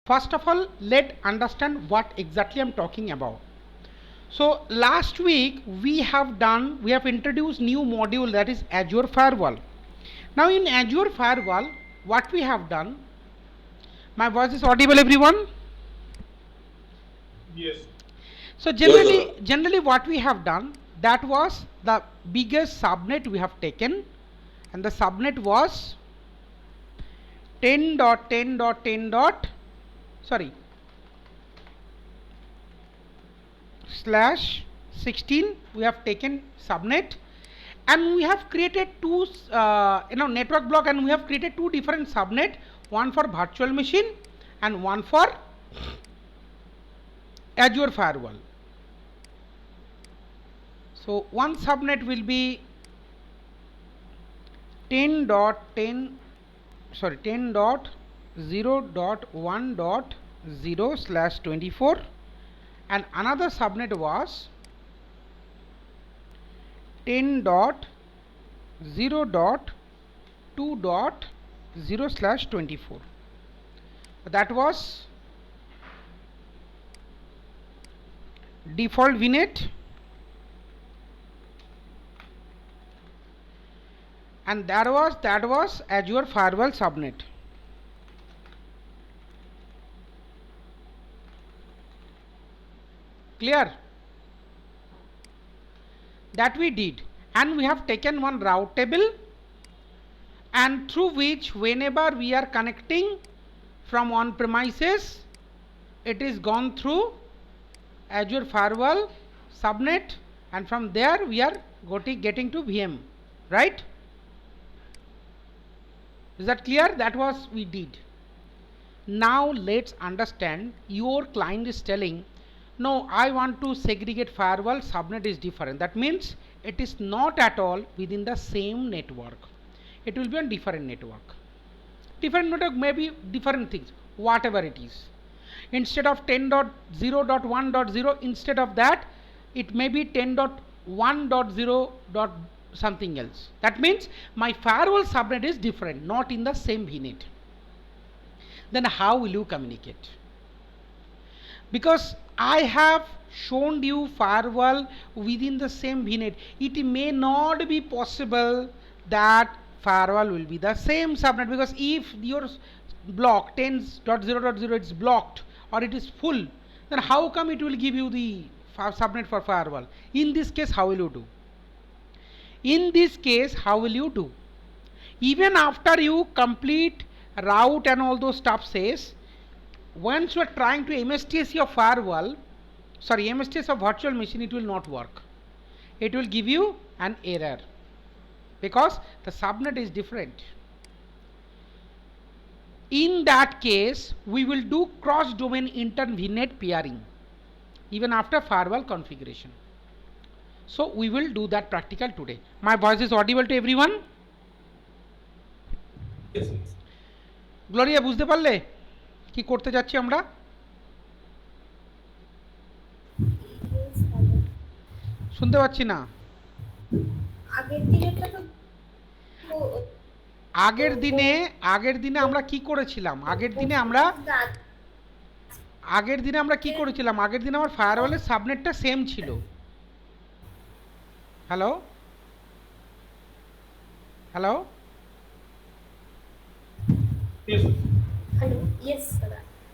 First of all, let's understand what exactly I'm talking about. So last week we have introduced new module, that is Azure Firewall. Now in Azure Firewall, what we have done, my voice is audible everyone? Yes. So generally what we have done, that was the biggest subnet we have taken, and the subnet was 10.10.10/16. We have taken subnet, and we have created two network block, and we have created two different subnet, one for virtual machine and one for Azure Firewall. So one subnet will be 10.0.1.0/24, and another subnet was 10.0.2.0/24. That was default VNet, and that was Azure Firewall subnet. Clear? That we did, and we have taken one route table, and through which whenever we are connecting from on premises, it is gone through Azure Firewall subnet, and from there we are getting to VM, right? Is that clear? That was we did. Now let's understand. Your client is telling, no, I want to segregate firewall, subnet is different. That means it is not at all within the same network. It will be on different network. Different network, maybe different things, whatever it is. Instead of 10.0.1.0, instead of that, it may be 10.1.0. something else. That means my firewall subnet is different, not in the same VNet. Then how will you communicate? Because I have shown you firewall within the same VNet, it may not be possible that firewall will be the same subnet, because if your block 10.0.0 is blocked or it is full, then how come it will give you the subnet for firewall? In this case, how will you do? In this case, how will you do? Even after you complete route and all those stuff says, once you are trying to MSTS your firewall, MSTS of virtual machine, it will not work. It will give you an error because the subnet is different. In that case, we will do cross-domain inter-VNet peering even after firewall configuration. So we will do that practical today. My voice is audible to everyone? Yes. Gloria, বুঝতে পারলে কি করতে যাচ্ছি আমরা? শুনতে পাচ্ছি না। আগের দিনে আমরা কি করেছিলাম? আগের দিনে আমরা আমার ফায়ারওয়ালের সাবনেটটা সেম ছিল। হ্যালো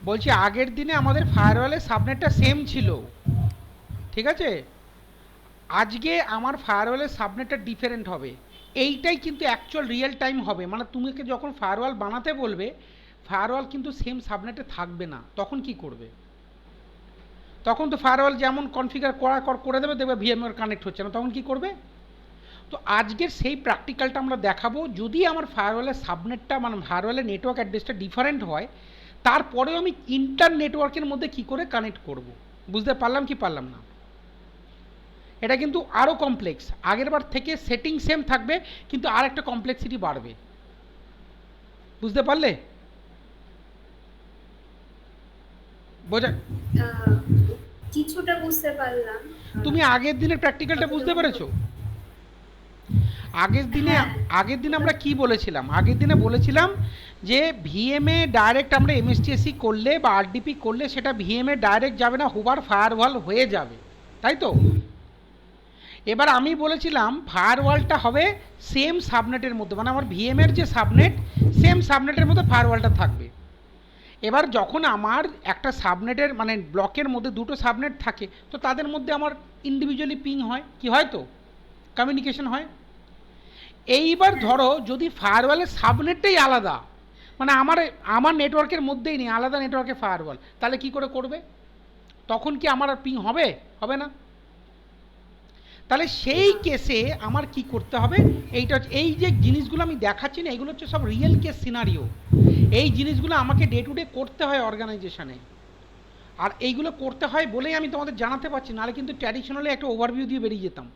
বলছি, আগের দিনে আমাদের ফায়ারওয়ালের সাবনেটটা সেম ছিল, ঠিক আছে? আজকে আমার ফায়ারওয়ালের সাবনেটটা ডিফারেন্ট হবে। এইটাই কিন্তু অ্যাকচুয়াল রিয়েল টাইম হবে, মানে তুমি যখন ফায়ারওয়াল বানাতে বলবে, ফায়ারওয়াল কিন্তু সেম সাবনেটে থাকবে না। তখন কি করবে? তখন তো ফায়ারওয়াল যেমন কনফিগার করে দেবে, দেখবে ভিএমএর কানেক্ট হচ্ছে না, তখন কি করবে? তো আজকের সেই প্র্যাকটিক্যালটা আমরা দেখাবো। যদি আমার ফায়ারওয়ালের সাবনেটটা, মানে ফায়ারওয়ালের নেটওয়ার্ক অ্যাড্রেসটা ডিফারেন্ট হয়, তারপরেও আমি ইন্টার নেটওয়ার্কের মধ্যে কি করে কানেক্ট করব। বুঝতে পারলাম কি পারলাম না? এটা কিন্তু আরও কমপ্লেক্স। আগেরবার থেকে সেটিং সেম থাকবে, কিন্তু আর একটা কমপ্লেক্সিটি বাড়বে। বুঝতে পারলে? বোঝা কিছুটা বুঝতে পারলাম। তুমি আগের দিনের প্র্যাকটিক্যালটা বুঝতে পেরেছো? আগের দিনে আমরা কি বলেছিলাম? আগের দিনে বলেছিলাম যে ভিএমএ ডাইরেক্ট আমরা এমএসটিএসি করলে বা আরডিপি করলে সেটা ভিএমএ ডাইরেক্ট যাবে না, হুবার ফায়ারওয়াল হয়ে যাবে, তাই তো? এবার আমি বলেছিলাম ফায়ারওয়ালটা হবে সেম সাবনেটের মধ্যে, মানে আমার ভিএমের যে সাবনেট সেম সাবনেটের মধ্যে ফায়ারওয়ালটা থাকবে। এবার যখন আমার একটা সাবনেটের মানে ব্লকের মধ্যে দুটো সাবনেট থাকে, তো তাদের মধ্যে আমার ইন্ডিভিজুয়ালি পিং হয়, কি হয়, তো কমিউনিকেশন হয়। এইবার ধরো যদি ফায়ারওয়ালের সাবনেটটাই আলাদা, মানে আমার আমার নেটওয়ার্কের মধ্যেই নেই, আলাদা নেটওয়ার্কে ফায়ারওয়াল, তাহলে কি করে করবে? তখন কি আমার আর পিং হবে? হবে না। তাহলে সেই কেসে আমার কি করতে হবে? এইটা হচ্ছে, এই যে জিনিসগুলো আমি দেখাচ্ছি না, এগুলো হচ্ছে সব রিয়েল কেস সিনারিও। এই জিনিসগুলো আমাকে ডে টু ডে করতে হয় অর্গানাইজেশনে, আর এইগুলো করতে হয় বলেই আমি তোমাদের জানাতে পারছি, নাহলে কিন্তু ট্র্যাডিশনালি একটা ওভারভিউ দিয়ে বেরিয়ে যেতাম,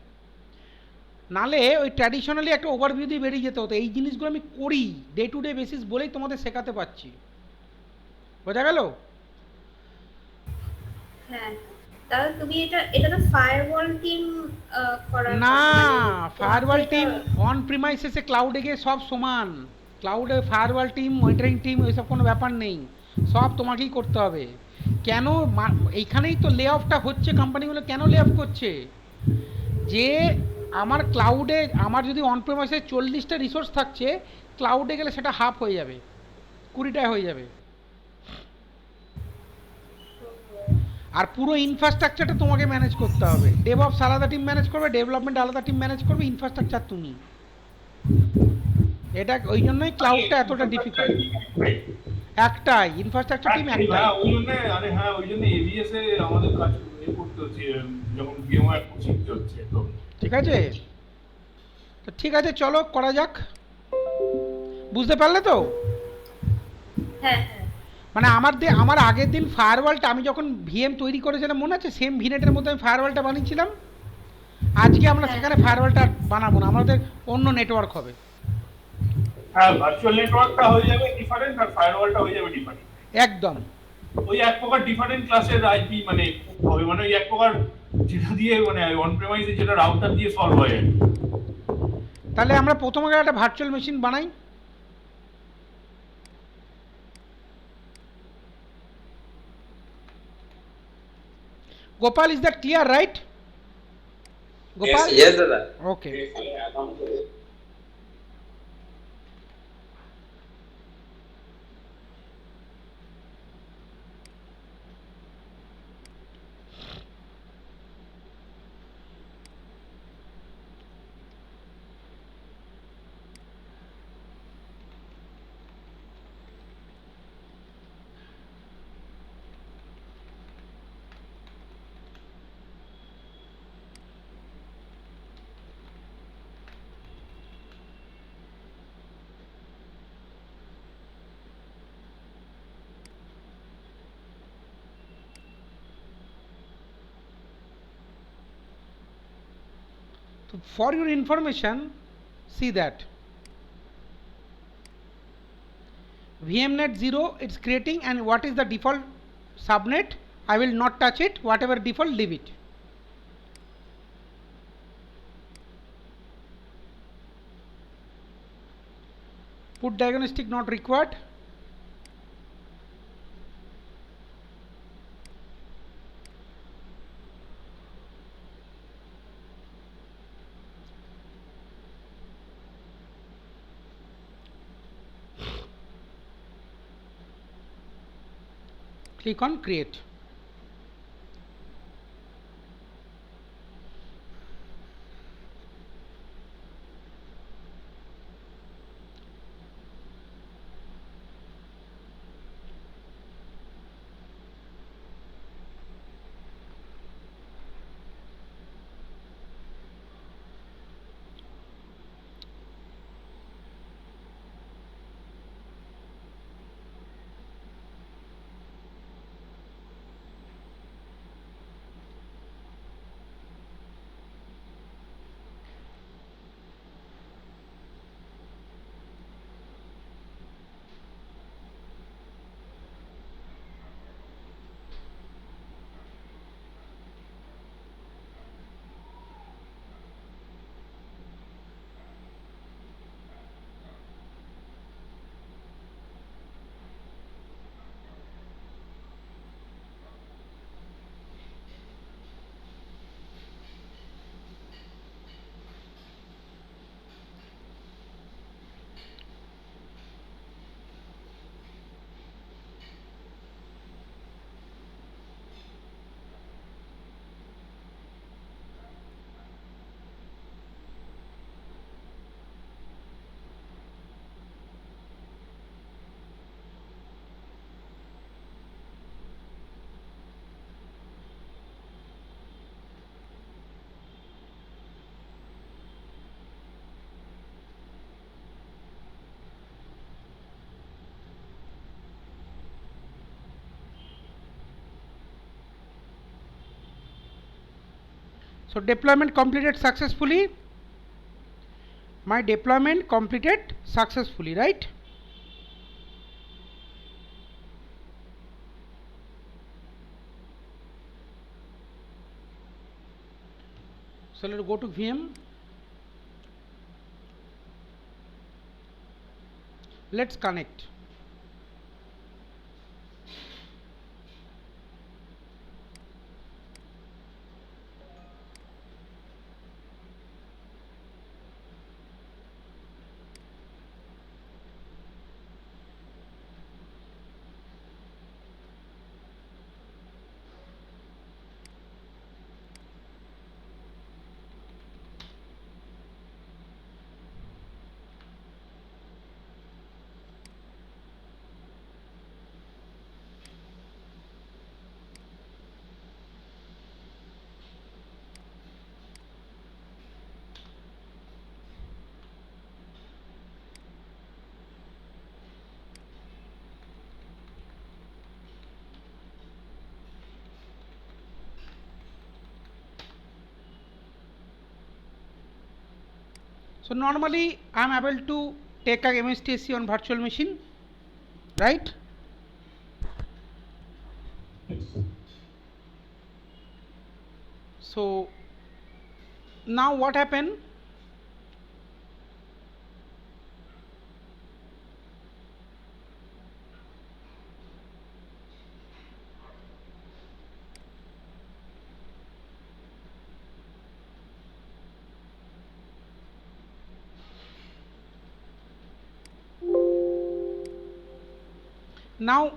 নালে ওই ট্র্যাডিশনালি একটা ওভারভিউ দিয়ে বেরিয়ে যেতে হতো। এই জিনিসগুলো আমি করি ডে টু ডে বেসিস বলেই তোমাদের শেখাতে পারছি। বোঝা গেল? হ্যাঁ, তাহলে তুমি এটা তো ফায়ারওয়াল টিম করার না, কথা, মানে তোমাকে ফায়ারওয়াল এটা। টিম অন প্রিমাইসেসে ক্লাউডে গিয়ে সব সমান। ক্লাউডে ফায়ারওয়াল টিম, মনিটরিং টিম, ওইসব কোনো ব্যাপার নেই, সব তোমাকেই করতে হবে। কেন? এইখানেই তো লে অফটা হচ্ছে, কোম্পানিগুলো কেন লে অফ করছে? যে আমার ক্লাউডে, আমার যদি অন প্রিমাইসে 40টা রিসোর্স থাকছে, ক্লাউডে গেলে সেটা হাফ হয়ে যাবে, 20টায় হয়ে যাবে। আর পুরো ইনফ্রাস্ট্রাকচারটা তোমাকে ম্যানেজ করতে হবে। ডেভঅপস আলাদা টিম ম্যানেজ করবে, ডেভেলপমেন্ট আলাদা টিম ম্যানেজ করবে, ইনফ্রাস্ট্রাকচার তুমি। এটা ওই জন্যই ক্লাউডটা এতটা ডিফিকাল্ট। একটাই ইনফ্রাস্ট্রাকচার টিম, একটাই। হ্যাঁ ওই জন্য, আরে হ্যাঁ ওই জন্য এবিএস এ আমাদের কাজ করতে হচ্ছে, যখন ভিএমওয়্যার শিখতে হচ্ছে তো। ঠিক আছে, তো ঠিক আছে, চলো করা যাক। বুঝতে পারলে তো? হ্যাঁ, হ্যাঁ, মানে আমার আগের দিন ফায়ারওয়ালটা আমি যখন ভিএম তৈরি করেছিলাম, মনে আছে? সেম ভিনেটের মধ্যে আমি ফায়ারওয়ালটা বানিয়েছিলাম। আজকে আমরা হ্যাঁ, সেখানে ফায়ারওয়ালটা বানাবো না, আমাদের অন্য নেটওয়ার্ক হবে। হ্যাঁ ভার্চুয়াল নেটওয়ার্কটা হয়ে যাবে ডিফারেন্ট, আর ফায়ারওয়ালটা হয়ে যাবে ডিফারেন্ট। একদম। ওই এক প্রকার ডিফারেন্ট ক্লাসের আইপি মানে হবে, মানে ওই এক প্রকার যেটা দিয়ে মানে অন প্রেমাইসে যেটা রাউটার দিয়ে সলভ হয় আর কি। তাহলে আমরা প্রথমে একটা ভার্চুয়াল মেশিন বানাই। Gopal, is that clear, right? Gopal? Yes, Dada. Okay. So for your information, see that VMnet 0 it's creating, and what is the default subnet? I will not touch it, whatever default, leave it. Put diagnostic not required. Click on create. So deployment completed successfully. My deployment completed successfully, right? So let's go to VM. Let's connect. So normally I am able to take a MSTC on virtual machine, right? So now what happened? Now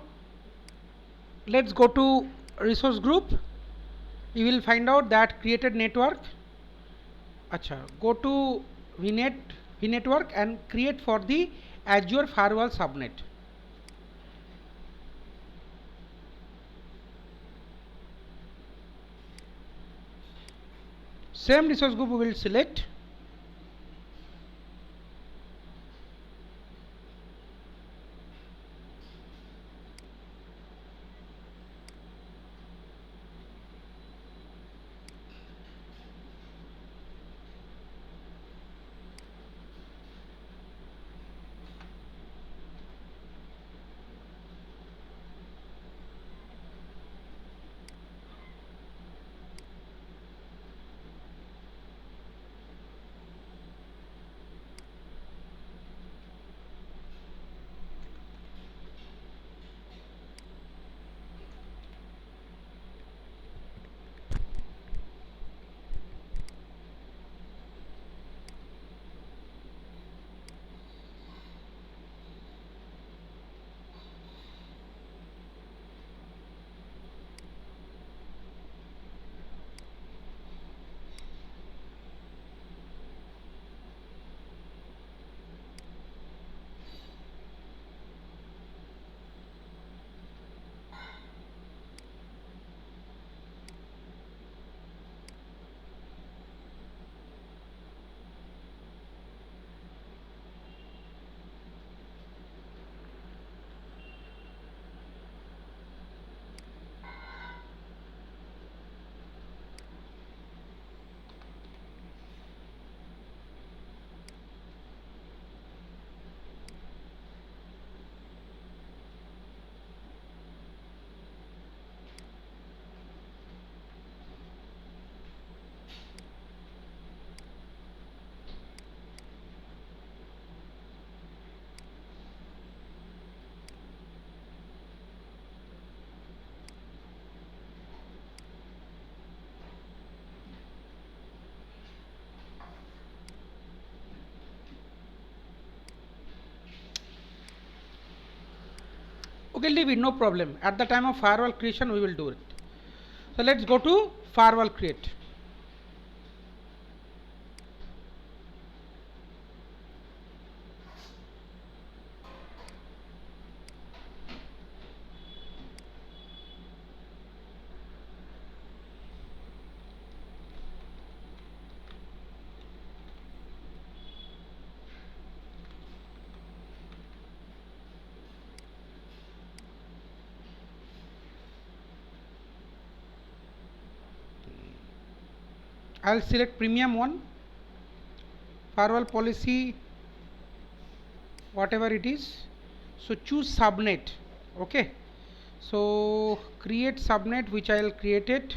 let's go to resource group. You will find out that created network. Acha, go to vnetwork and create for the Azure Firewall subnet. Same resource group we will select. Okay, leave it, no problem. At the time of firewall creation, we will do it. So let's go to firewall create. I'll select premium one, firewall policy, whatever it is. So choose subnet. Okay, so create subnet, which I'll create it.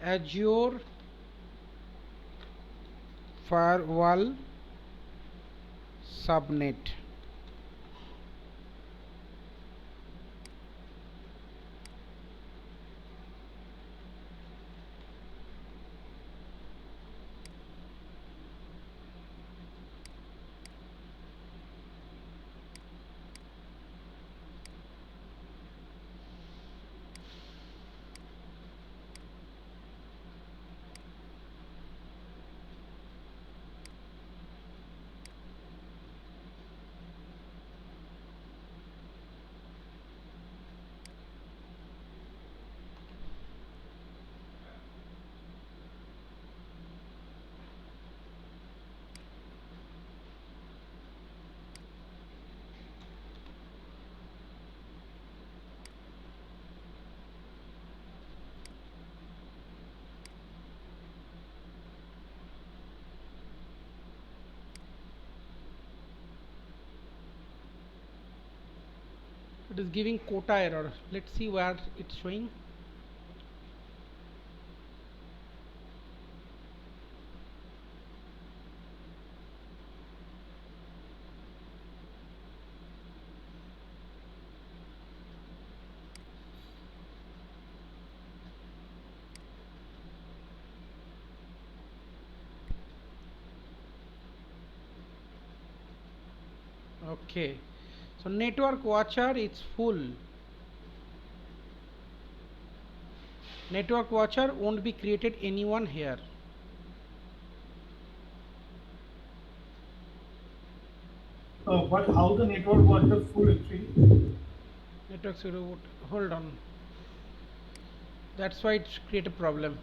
Azure firewall subnet. It is giving quota error. Let's see where it's showing. Okay, so network watcher, it's full. Network watcher won't be created anyone here. But how the network was the full actually? Network zero, hold on. That's why it's create a problem.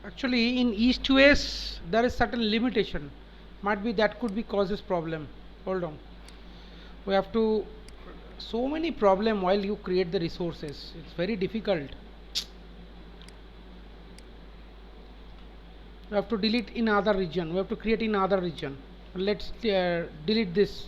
Actually, in east to west, there is certain limitation. Might be that could be causes problem. Hold on. We have to so many problem while you create the resources. It's very difficult. We have to delete in other region. We have to create in other region. Let's delete this.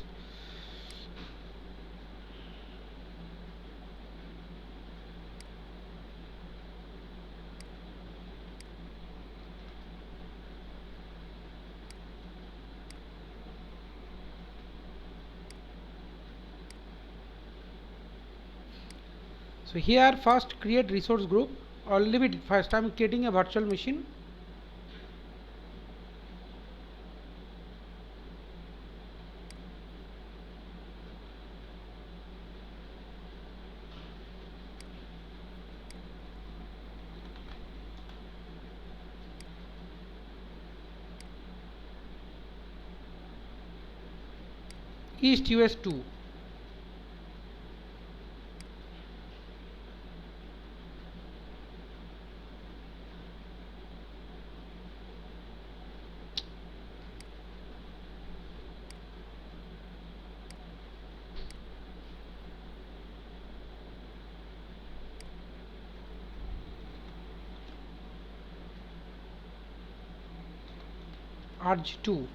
So here first create resource group, or leave it. First I'm creating a virtual machine. East US 2. Arch 2.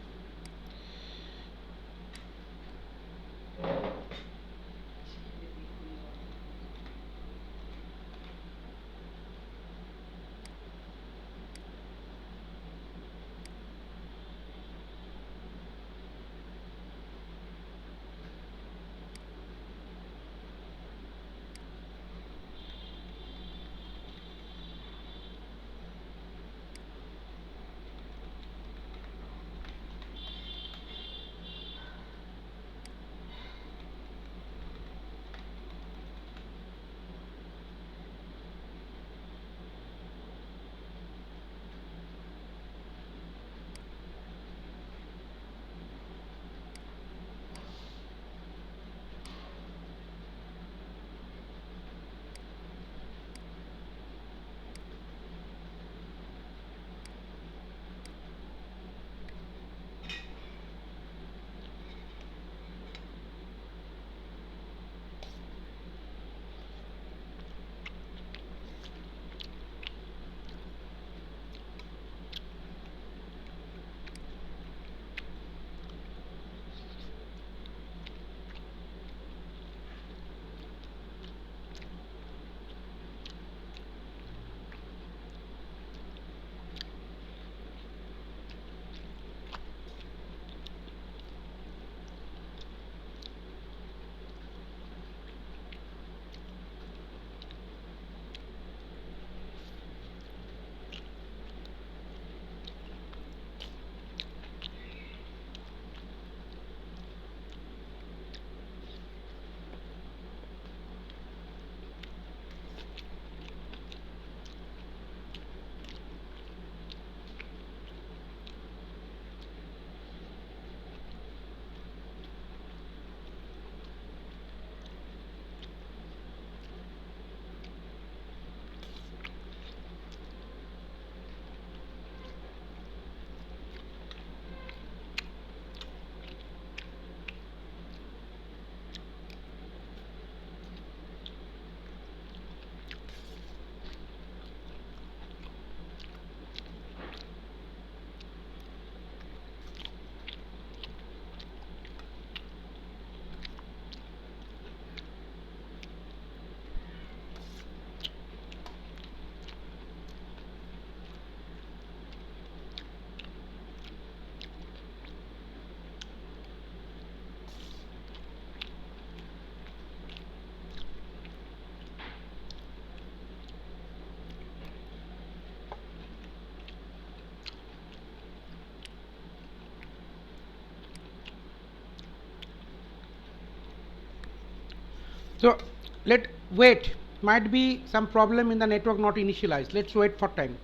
So let wait. Might be some problem in the network not initialized. Let's wait for time.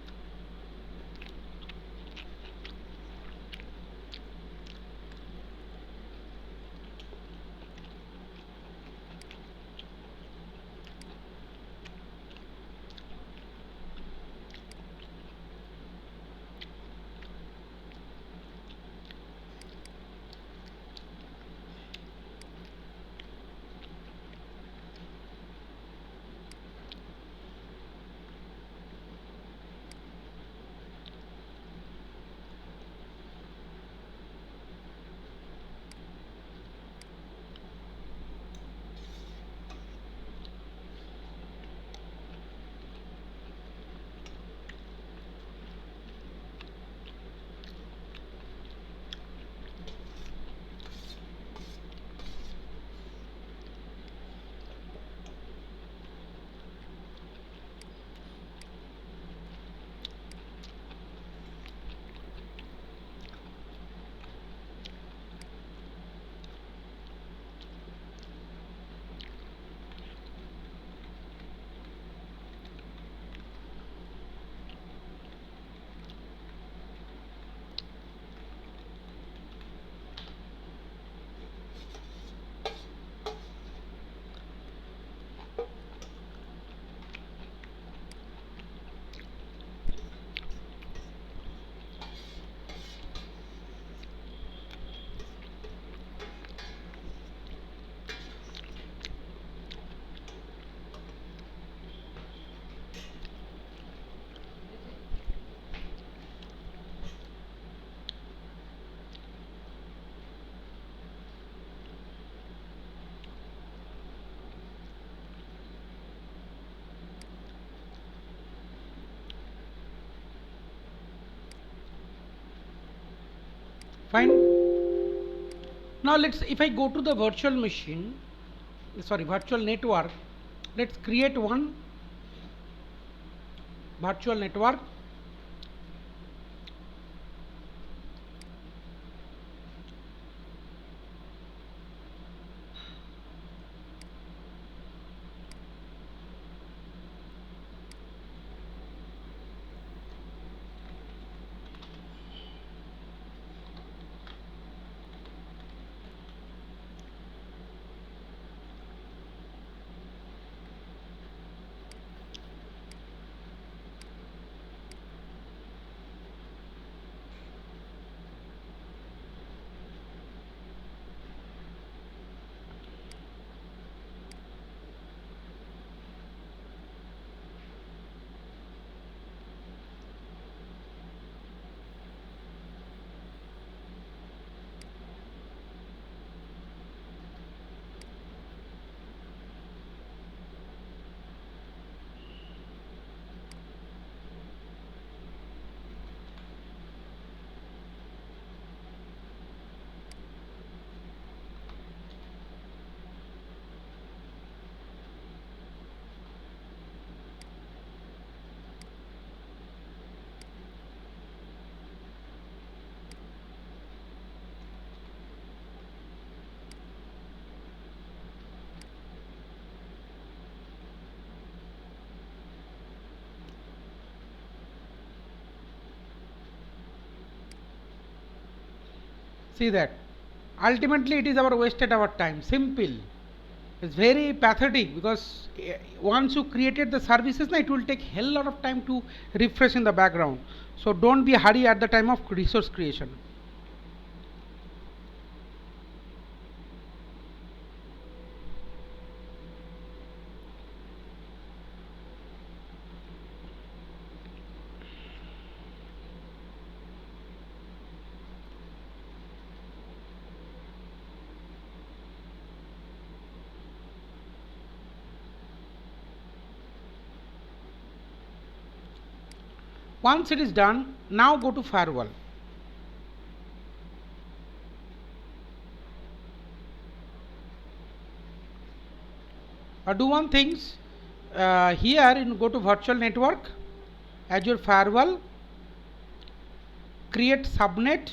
Fine. Now if I go to the virtual machine, virtual network, let's create one virtual network. See that. Ultimately, it is our wasted our time. Simple. It's very pathetic because once you created the services, it will take hell lot of time to refresh in the background. So don't be hurry at the time of resource creation. Once it is done, now go to firewall. Do one things. Here in go to virtual network, Azure firewall, create subnet.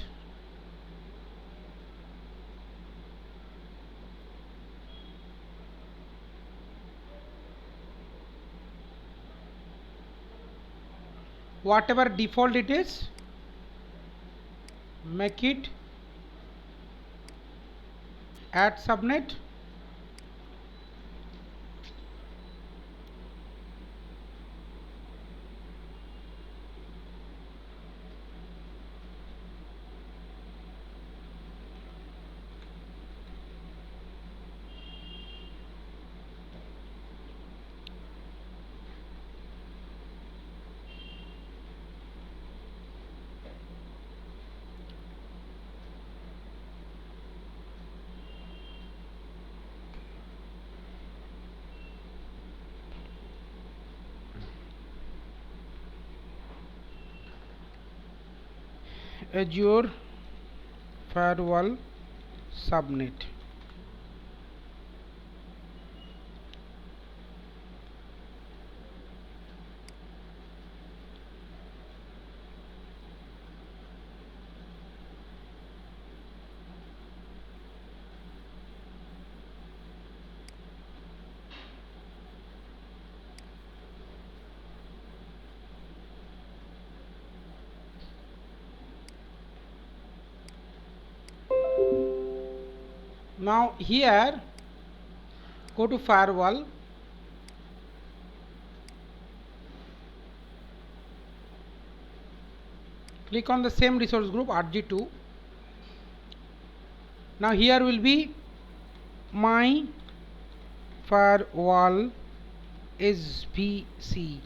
Whatever default it is, make it add subnet. Azure firewall subnet. Now here go to firewall, click on the same resource group RG2. Now here will be my firewall SPC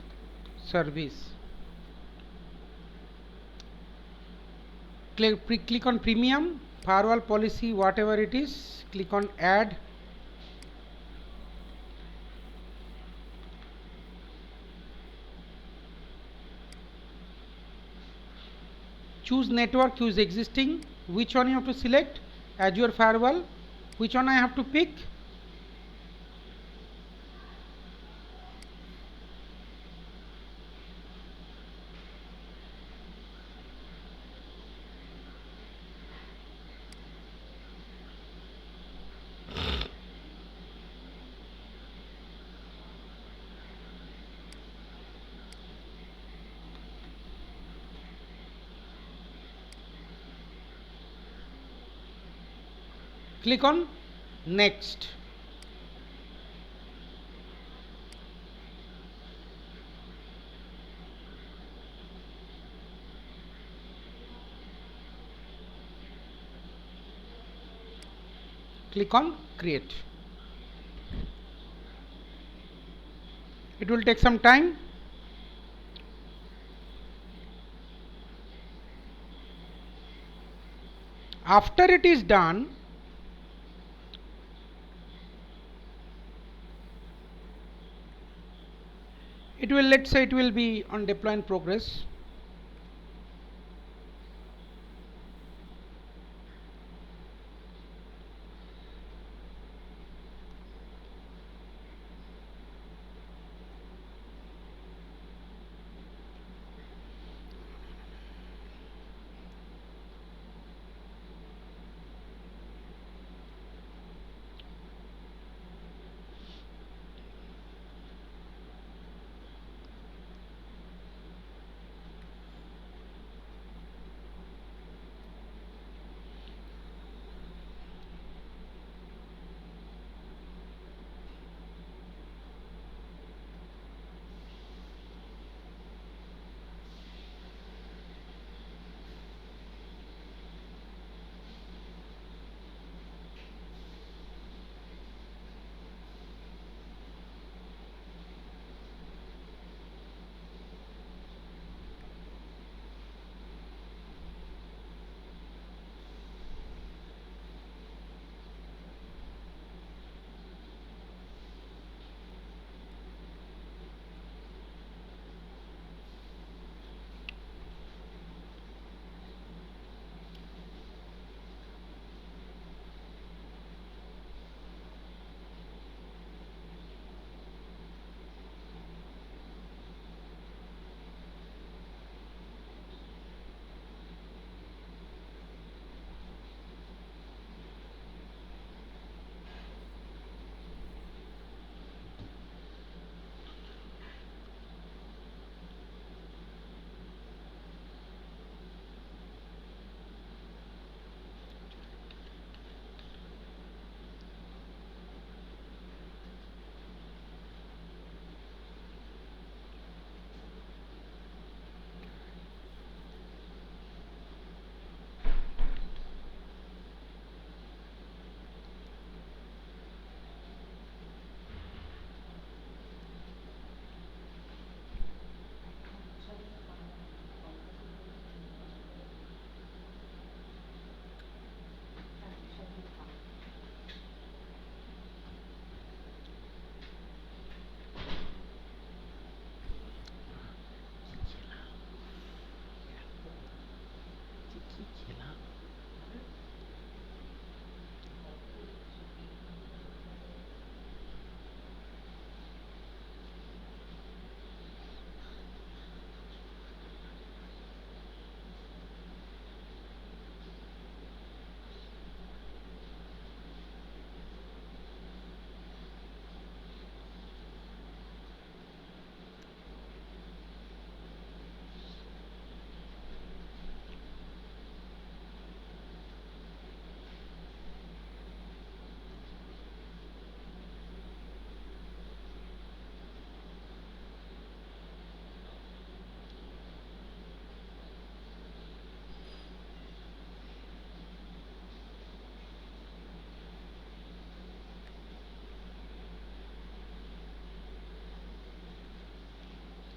service. Click on premium, firewall policy, whatever it is, click on add. Choose network, choose existing. Which one you have to select? Azure Firewall. Which one I have to pick? Click on next. Click on create. It will take some time. After it is done, it will, let's say it will be on deploy in progress.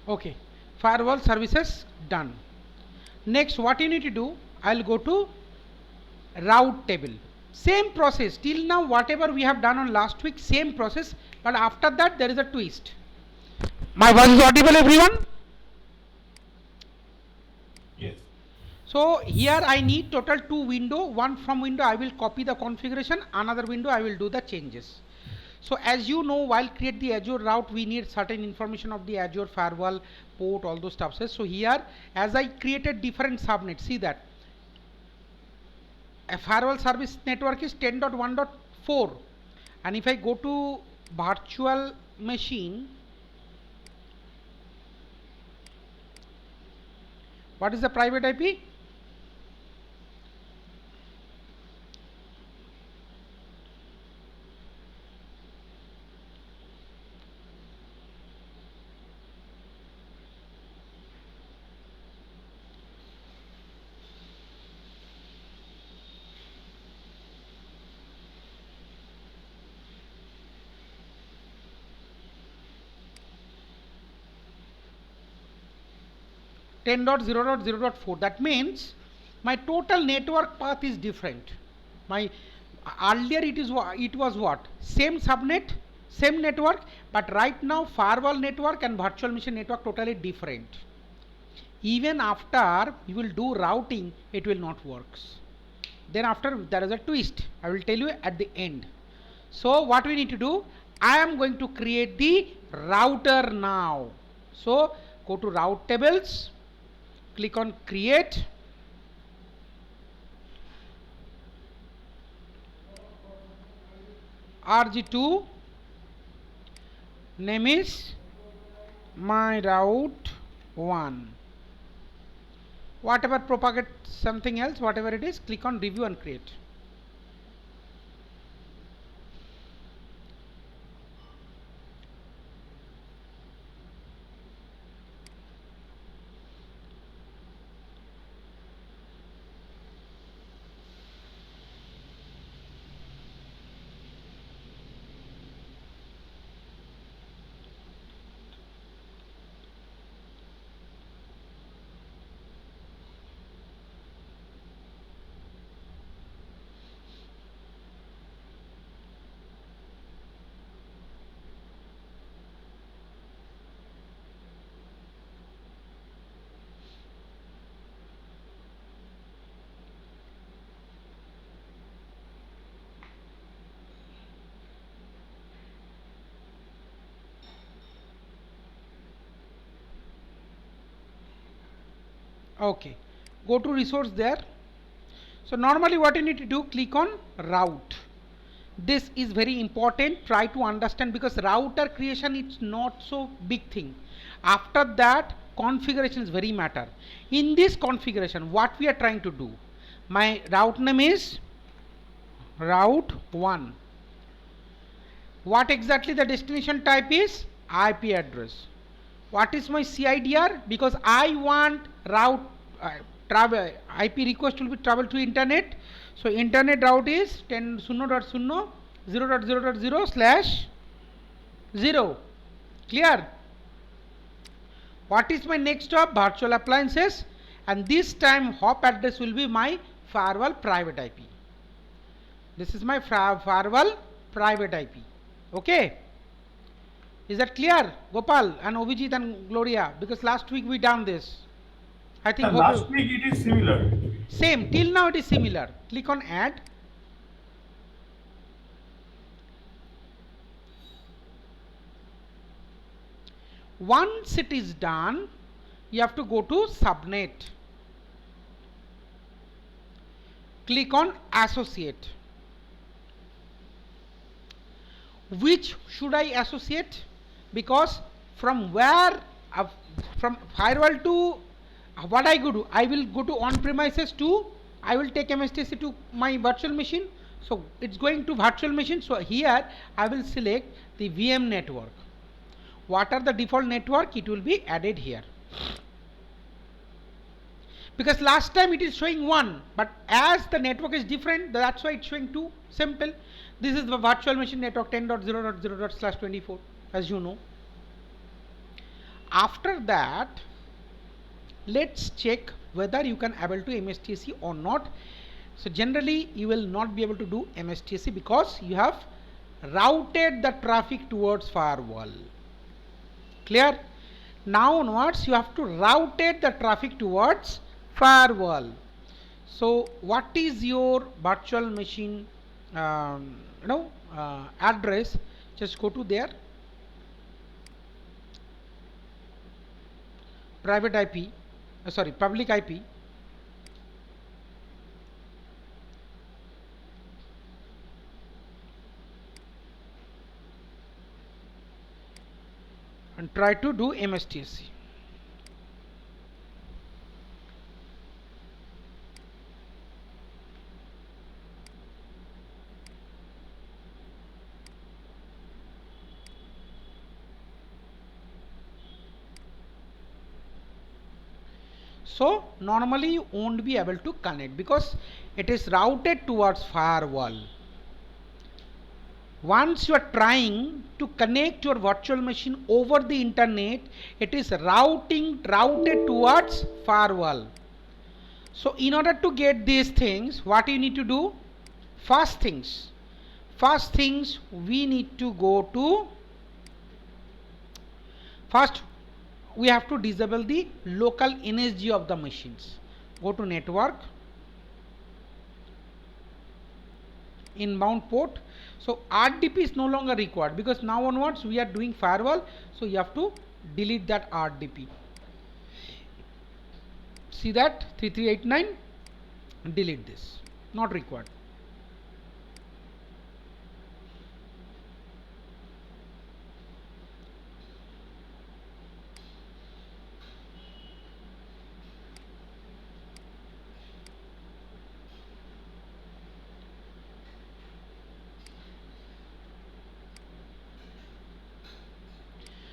Okay, firewall services done. Next, what you need to do, I'll go to route table. Same process till now, whatever we have done on last week, same process, but after that there is a twist. My voice is audible, everyone? Yes. So here I need total 2 window. One from window I will copy the configuration, another window I will do the changes. So as you know, while create the Azure route, we need certain information of the Azure firewall port, all those stuff. So here, as I created different subnets, see that a firewall service network is 10.1.4, and if I go to virtual machine, what is the private IP? 10.0.0.4. That means my total network path is different. My earlier it was what? Same subnet, same network, but right now firewall network and virtual machine network totally different. Even after you will do routing, it will not works. Then after there is a twist. I will tell you at the end. So what we need to do? I am going to create the router now. So go to route tables, click on create. RG2 name is my route 1. Whatever propagate something else, whatever it is, click on review and create. Okay, go to resource there. So normally what you need to do, click on route. This is very important, try to understand, because router creation it's not so big thing. After that configuration is very matter. In this configuration what we are trying to do, my route name is route 1. What exactly the destination type is? IP address. What is my CIDR? Because I want route travel IP request will be travel to internet. So internet route is 10.0.0.0/0. Clear? What is my next stop? Virtual appliances, and this time hop address will be my firewall private IP. This is my firewall private IP. Okay. Is that clear, Gopal and Obijit and Gloria? Because last week we done this. I think last week it is similar. Same, till now it is similar. Click on add. Once it is done, you have to go to subnet. Click on associate. Which should I associate? Because from where from firewall to what I go to, I will go to on premises to, I will take MSTC to my virtual machine. So it's going to virtual machine. So here I will select the VM network. What are the default network? It will be added here. Because last time it is showing 1, but as the network is different, that's why it's showing 2. Simple. This is the virtual machine network 10.0.0/24, as you know. After that, let's check whether you can able to MSTC or not. So generally you will not be able to do MSTC because you have routed the traffic towards firewall. Clear? Now onwards you have to route the traffic towards firewall. So what is your virtual machine address? Just go to there, private IP, sorry, public IP, and try to do MSTSC. So normally you won't be able to connect because it is routed towards firewall. Once you are trying to connect your virtual machine over the internet, it is routed towards firewall. So in order to get these things, what you need to do? First things we need to go to, first we have to disable the local NSG of the machines. Go to network, inbound port. So RDP is no longer required because now onwards we are doing firewall, so you have to delete that RDP. See that 3389, delete this, not required.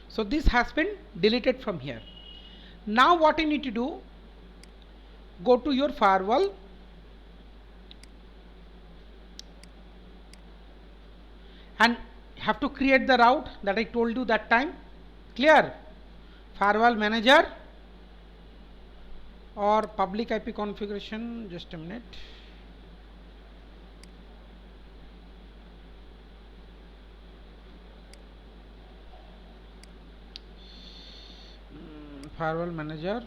So this has been deleted from here. Now what you need to do, go to your firewall, and have to create the route that I told you that time. Clear? Firewall manager or public IP configuration, just a minute. Firewall manager,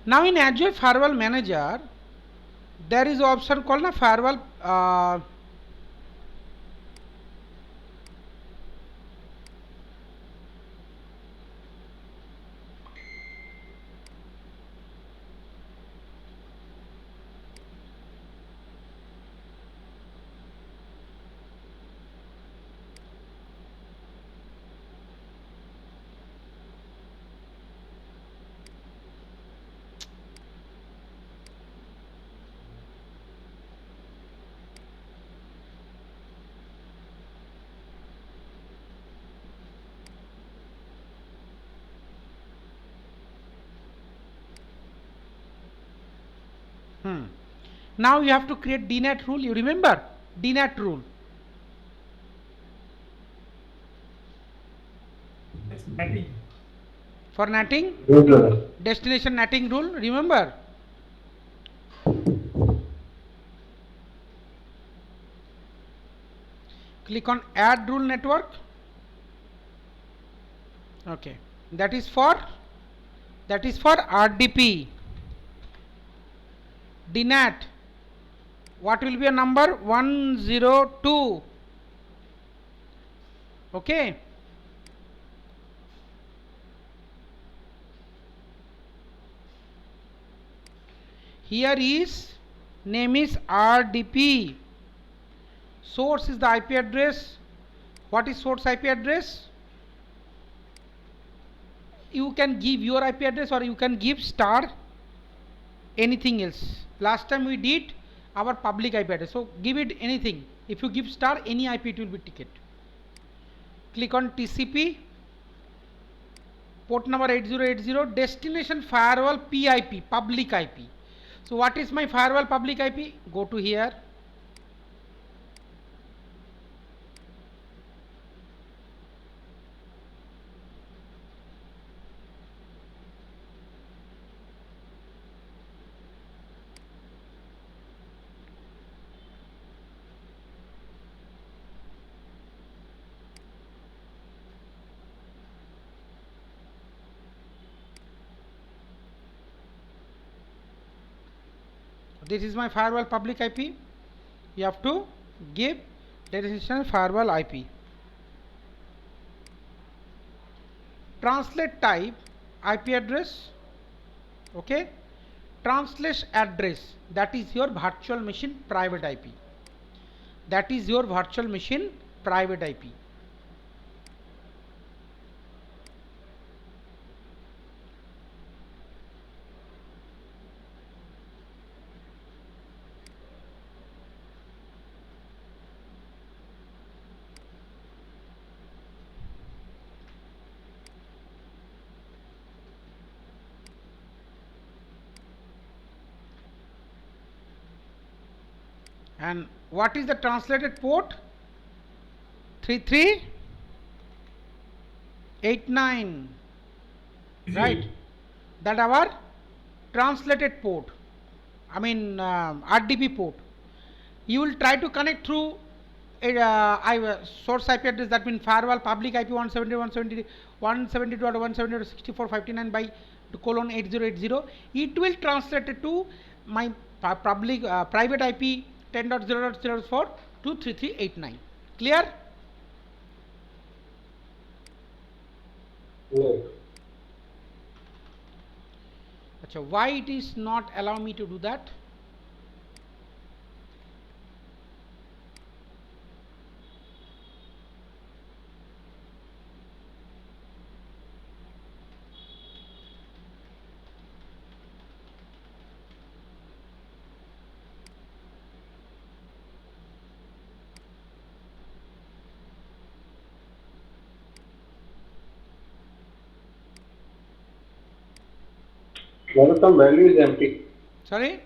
Now in Azure Firewall Manager, there is an option called na firewall Now you have to create DNAT rule. You remember DNAT rule? Natting. For natting, destination natting rule. Remember? Click on add rule network. Okay, that is for RDP. DNAT, what will be a number? 102. Okay. Here is name is RDP. Source is the IP address. What is source IP address? You can give your IP address or you can give star anything else. Last time we did our public IP address, so give it anything. If you give star any IP, it will be ticket. Click on TCP port number 8080, destination firewall PIP, public IP. So what is my firewall public IP? Go to here. This is my firewall public IP. You have to give destination firewall IP. Translate type IP address. Okay. Translate address, that is your virtual machine private IP. That is your virtual machine private IP. And what is the translated port? 3389, right? That our translated port, RDP port. You will try to connect through source IP address, that means firewall public IP 172.170.170.64.59 by colon 8080. It will translate it to my public private IP 10.0.0.4 to 3389. Clear? Yes. Achha, why it is not allow me to do that? One of some value is empty. Sorry?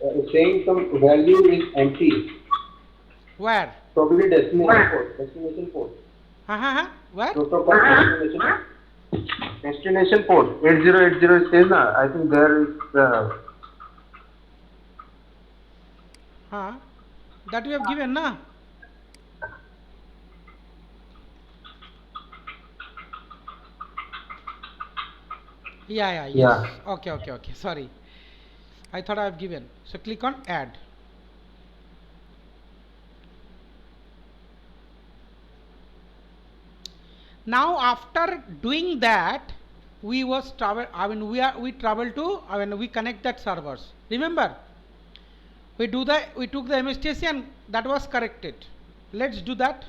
It's saying some value is empty. Where? Probably destination port. Destination port. Where? Protocol destination. Destination port 8080 says na. I think there is that we have given, na? Yes. Okay. Sorry. I thought I have given. So click on add. Now after doing that, we was travel. We travel to. We connect that servers. Remember, we took the MSTC and that was corrected. Let's do that.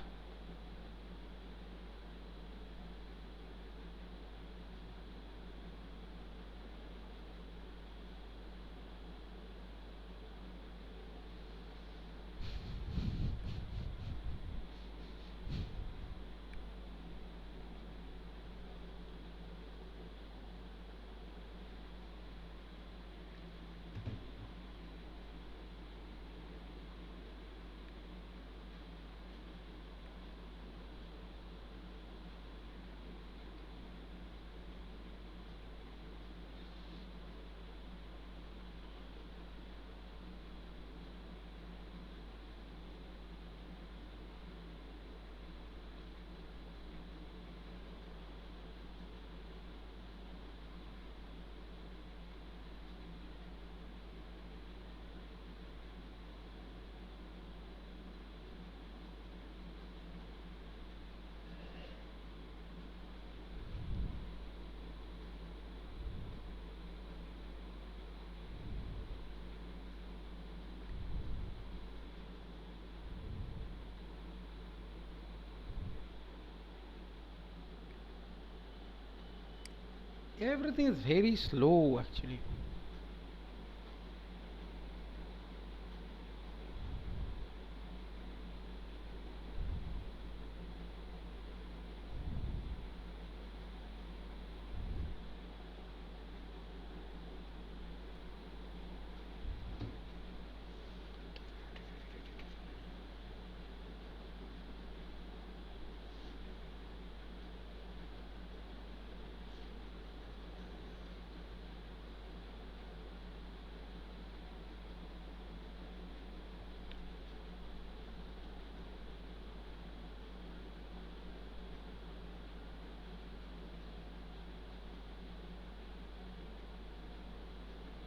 Everything is very slow actually.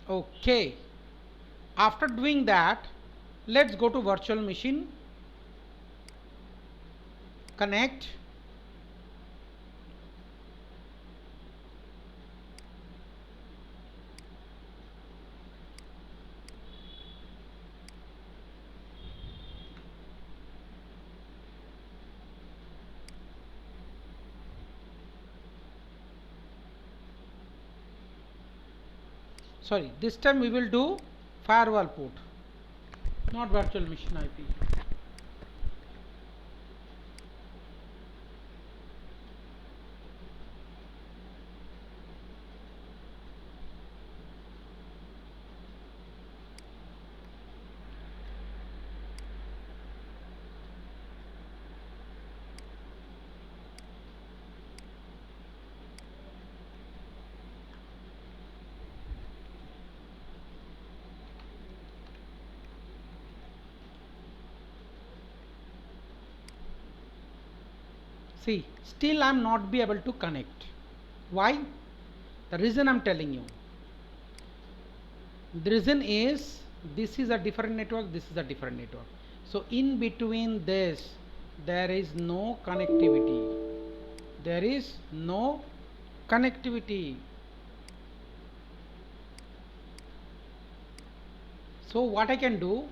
Okay. After doing that, let's go to virtual machine, connect. Sorry, this time we will do firewall port, not virtual machine IP. See, still I am not be able to connect. Why? The reason I am telling you. The reason is this is a different network, this is a different network. So in between this, there is no connectivity. There is no connectivity. So what I can do,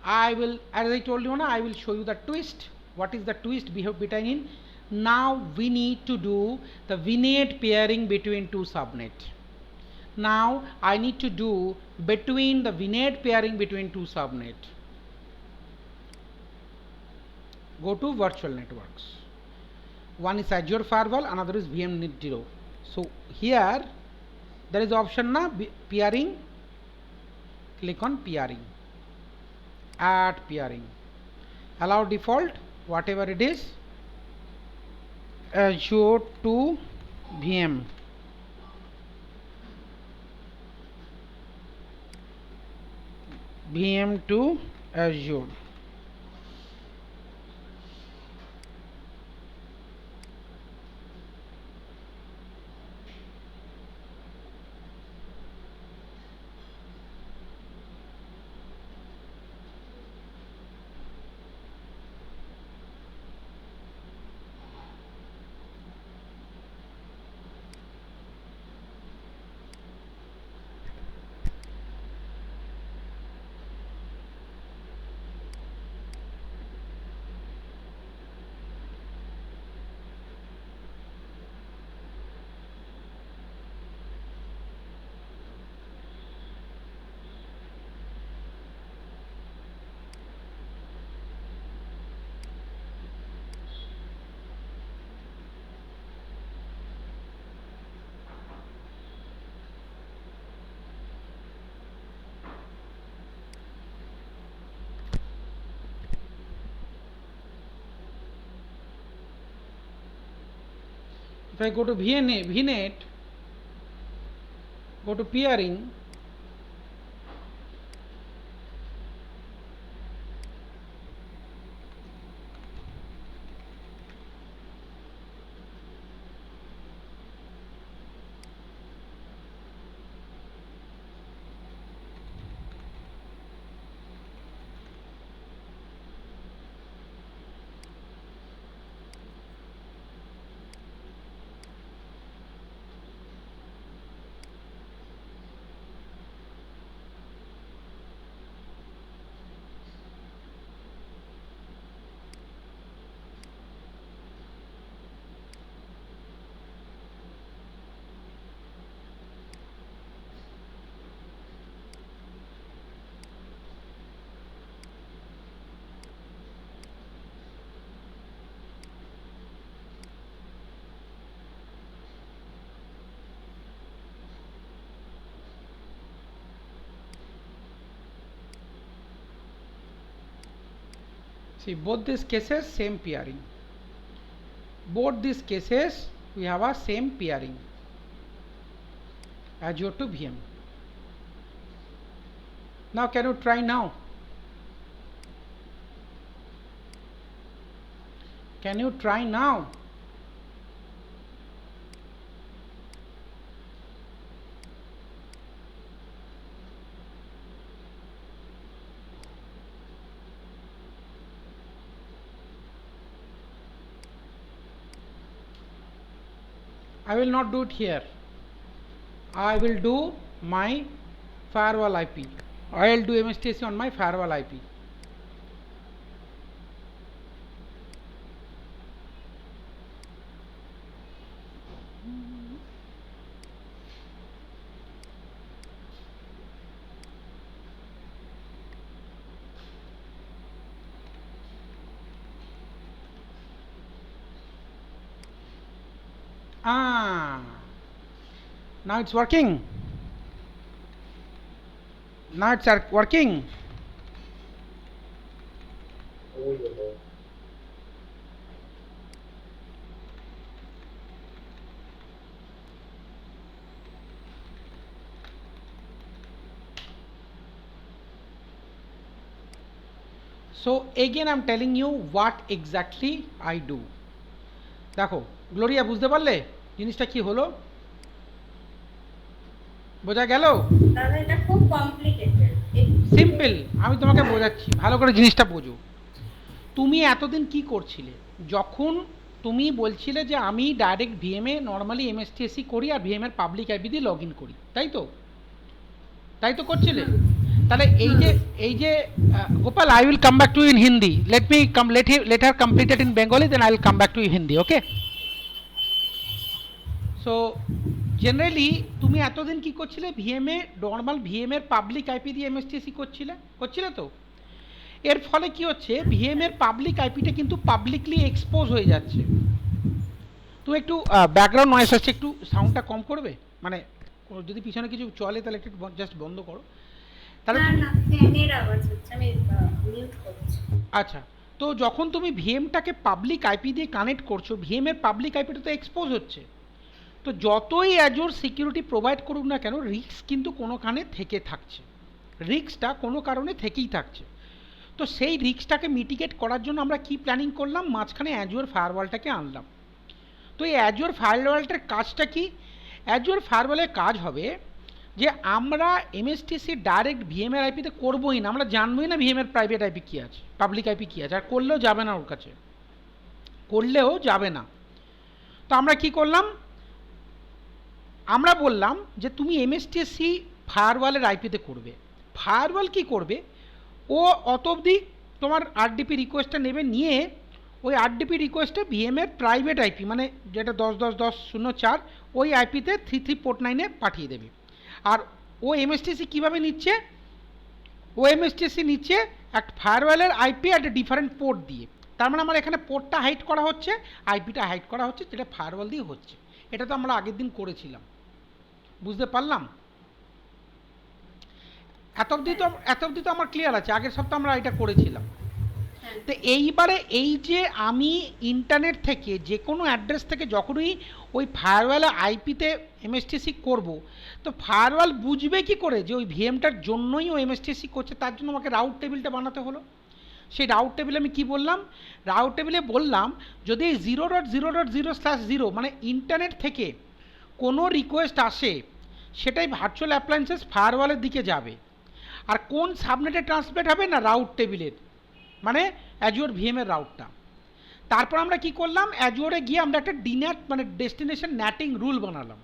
I will, as I told you now, I will show you the twist. What is the twist between? Now we need to do the VNet pairing between two subnet. Now I need to do between the VNet pairing between two subnet. Go to virtual networks. One is Azure Firewall, another is VMnet 0. So here there is option na pairing. Click on pairing. Add pairing. Allow default, whatever it is. Azure to VM. VM to Azure. If I go to VNet, go to pairing, see both these cases same pairing. Both these cases we have a same pairing. Azure to VM. Now can you try now? Can you try now? I will not do it here. I will do my firewall IP. I will do MSTC on my firewall IP. Now it's working. Now it's working. So again I'm telling you what exactly I do. দেখো Gloria বুঝতে পারলে জিনিসটা কি হলো? বোঝা গেল? দাদা এটা খুব কমপ্লিকেটেড। সিম্পল, আমি তোমাকে বোঝাচ্ছি, ভালো করে জিনিসটা বোঝো। তুমি এতদিন কি করছিলে? যখন তুমি বলছিলে যে আমি ডাইরেক্ট ভিএমএ নর্মালি এমএসটিএসি করি আর ভিএম এর পাবলিক আইপি দিয়ে লগ ইন করি, তাই তো? তাই তো করছিলে? তাহলে এই যে Gopal, I will come back to in Hindi, let her complete it in Bengali, then I will come back to you Hindi, okay? So generally তুমি এতদিন কি করছিলে? ভিএমএ নর্মাল ভিএম এর পাবলিক আইপি দিয়ে এমএসটিএসি করছিলে তো? এর ফলে কি হচ্ছে, ভিএম এর পাবলিক আইপিটা কিন্তু পাবলিকলি এক্সপোজ হয়ে যাচ্ছে। তুমি একটু ব্যাকগ্রাউন্ড নয়েজ আসছে, একটু সাউন্ডটা কম করবে, মানে যদি পিছনে কিছু চলে তাহলে একটু জাস্ট বন্ধ করো। তাহলে না ফ্যানের আওয়াজ হচ্ছে, আমি মিউট করছি। আচ্ছা, তো যখন তুমি ভিএমটাকে পাবলিক আইপি দিয়ে কানেক্ট করছো, ভিএম এর পাবলিক আইপিটা তো এক্সপোজ হচ্ছে। তো যতই অ্যাজুর সিকিউরিটি প্রোভাইড করুক না কেন, রিস্ক কিন্তু কোনোখানে থেকে থাকছে, রিস্কটা কোনো কারণে থেকেই থাকছে। তো সেই রিস্কটাকে মিটিগেট করার জন্য আমরা কি প্ল্যানিং করলাম? মাঝখানে অ্যাজুর ফায়ারওয়ালটাকে আনলাম। তো এই অ্যাজুর ফায়ারওয়ালটার কাজটা কি? অ্যাজুর ফায়ারওয়ালের কাজ হবে যে আমরা এমএসটিসি ডাইরেক্ট ভিএমের আইপিতে করবোই না, আমরা জানবোই না ভিএমের প্রাইভেট আইপি কী আছে, পাবলিক আইপি কী আছে, আর করলেও যাবে না ওর কাছে, করলেও যাবে না। তো আমরা কি করলাম? আমরা বললাম যে তুমি এমএসটিসি ফায়ারওয়ালের আইপিতে করবে। ফায়ারওয়াল কি করবে? ও অত অবধি তোমার আরডিপি রিকোয়েস্টটা নেবে, নিয়ে ওই আরডিপি রিকোয়েস্টে ভিএমের প্রাইভেট আইপি মানে যেটা 10.10.10.04 ওই আইপিতে 3349-এ পাঠিয়ে দেবে। আর ও এমএসটিসি কীভাবে নিচ্ছে? ও এমএসটিসি নিচ্ছে একটা ফায়ারওয়ালের আইপি একটা ডিফারেন্ট পোর্ট দিয়ে। তার মানে আমার এখানে পোর্টটা হাইড করা হচ্ছে, আইপিটা হাইড করা হচ্ছে, যেটা ফায়ারওয়াল দিয়ে হচ্ছে। এটা তো আমরা আগের দিন করেছিলাম, বুঝতে পারলাম? এত অবধি তো আমার ক্লিয়ার আছে, আগের সপ্তাহে আমরা এটা করেছিলাম। তো এইবারে এই যে আমি ইন্টারনেট থেকে যে কোনো অ্যাড্রেস থেকে যখনই ওই ফায়ারওয়ালে আইপিতে এমএসটিসি করব, তো ফায়ারওয়াল বুঝবে কি করে যে ওই ভিএমটার জন্যই ও এমএসটিসি করছে? তার জন্য আমাকে রাউট টেবিলটা বানাতে হলো। সেই রাউট টেবিলে আমি কি বললাম? রাউট টেবিলে বললাম যদি 0.0.0/0 মানে ইন্টারনেট থেকে কোনো রিকোয়েস্ট আসে, সেটাই ভার্চুয়াল অ্যাপ্লায়েন্সেস ফায়ারওয়ালের দিকে যাবে। আর কোন সাবনেটে ট্রান্সলেট হবে না? রাউট টেবিলের, মানে অ্যাজুর ভিএমের রাউটটা। তারপর আমরা কি করলাম? অ্যাজুরে গিয়ে আমরা একটা ডিনেট মানে ডেস্টিনেশন ন্যাটিং রুল বানালাম।